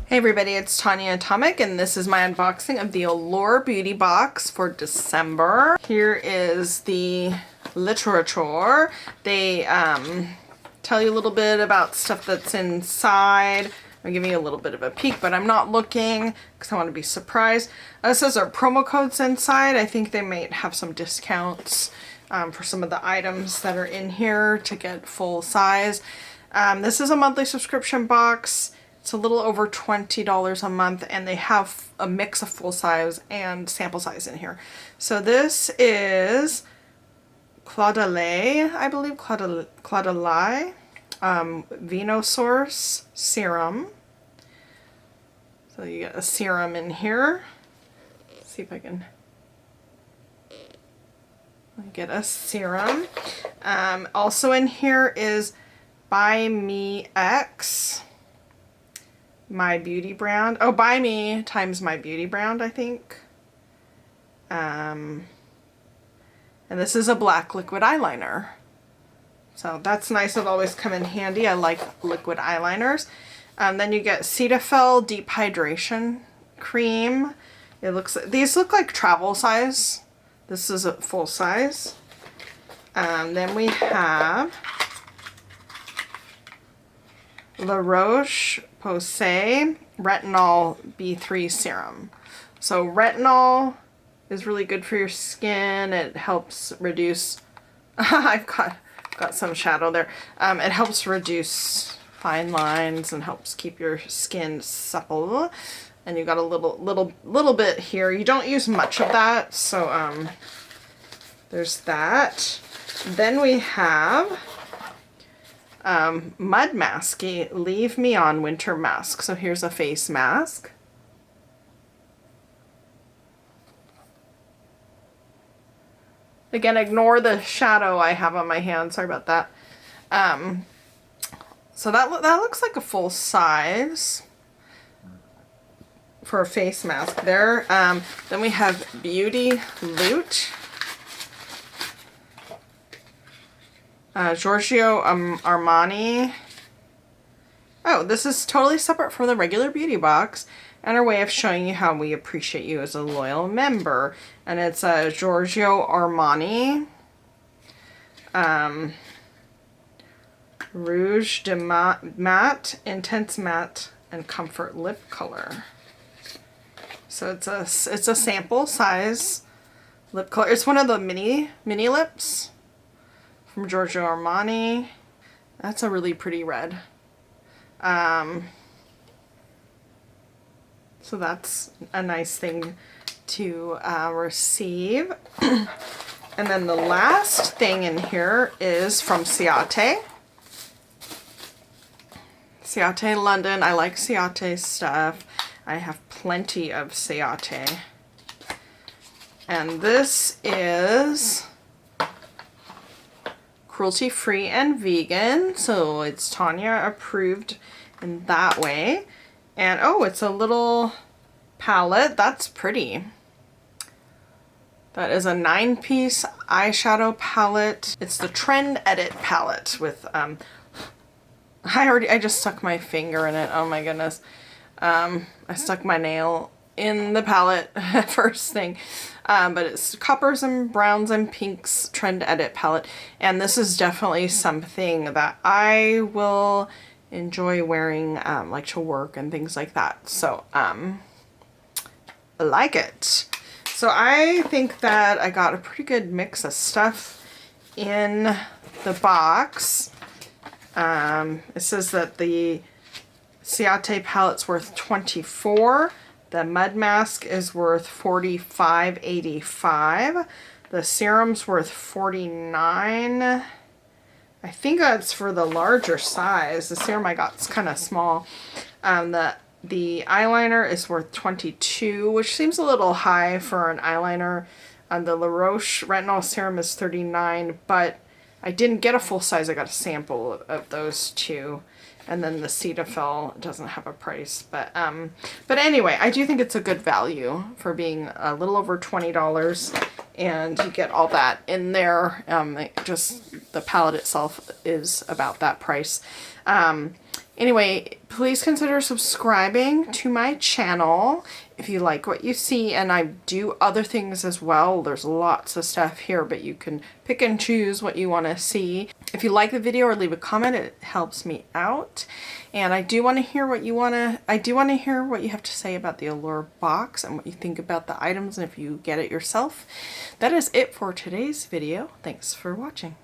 Hey everybody, it's Tanya Atomic and this is my unboxing of the Allure Beauty Box for December. Here is the literature. They tell you a little bit about stuff that's inside. I'm giving you a little bit of a peek, but I'm not looking because I want to be surprised. This says our promo codes inside. I think they might have some discounts for some of the items that are in here to get full size. This is a monthly subscription box. It's a little over $20 a month, and they have a mix of full size and sample size in here. So this is Claudelae, I believe, Claudelae, Venosource Serum. So you get a serum in here. Let's see if I can get a serum. Also in here is By Me X. My Beauty brand. Oh, By Me times My Beauty brand, I think. And this is a black liquid eyeliner. So that's nice. It'll always come in handy. I like liquid eyeliners. Then you get Cetaphil Deep Hydration Cream. These look like travel size. This is a full size. Then we have Roche Posay Retinol B3 Serum. So retinol is really good for your skin. It helps reduce, I've got some shadow there. It helps reduce fine lines and helps keep your skin supple. And you got a little bit here. You don't use much of that, so there's that. Then we have Mud Masky Leave Me On Winter Mask. So here's a face mask. Again, ignore the shadow I have on my hand. Sorry about that. So that looks like a full size for a face mask there. Then we have Beauty Loot. Giorgio Armani. Oh, this is totally separate from the regular beauty box and our way of showing you how we appreciate you as a loyal member. And it's Giorgio Armani Rouge de Matte, Intense Matte, and Comfort Lip Color. So it's a sample size lip color. It's one of the mini lips from Giorgio Armani. That's a really pretty red. So that's a nice thing to receive. And then the last thing in here is from Ciate. Ciate London. I like Ciate stuff. I have plenty of Ciate. And this is cruelty-free and vegan, so it's Tanya approved in that way. And oh, it's a little palette. That's pretty. That is a 9-piece eyeshadow palette. It's the Trend Edit palette with I just stuck my finger in it. Oh my goodness. I stuck my nail in the palette first thing. But it's Coppers and Browns and Pinks Trend Edit palette. And this is definitely something that I will enjoy wearing like to work and things like that. So I like it. So I think that I got a pretty good mix of stuff in the box. It says that the Ciate palette's worth $24. The mud mask is worth $45.85. The serum's worth $49. I think that's for the larger size. The serum I got is kind of small. The eyeliner is worth $22, which seems a little high for an eyeliner. The La Roche Retinol Serum is $39, but I didn't get a full size. I got a sample of those two. And then the Cetaphil doesn't have a price, but anyway, I do think it's a good value for being a little over $20, and you get all that in there. Just the palette itself is about that price. Anyway, please consider subscribing to my channel if you like what you see, and I do other things as well. There's lots of stuff here, but you can pick and choose what you want to see. If you like the video or leave a comment, it helps me out. And I do want to hear what you have to say about the Allure box and what you think about the items and if you get it yourself. That is it for today's video. Thanks for watching.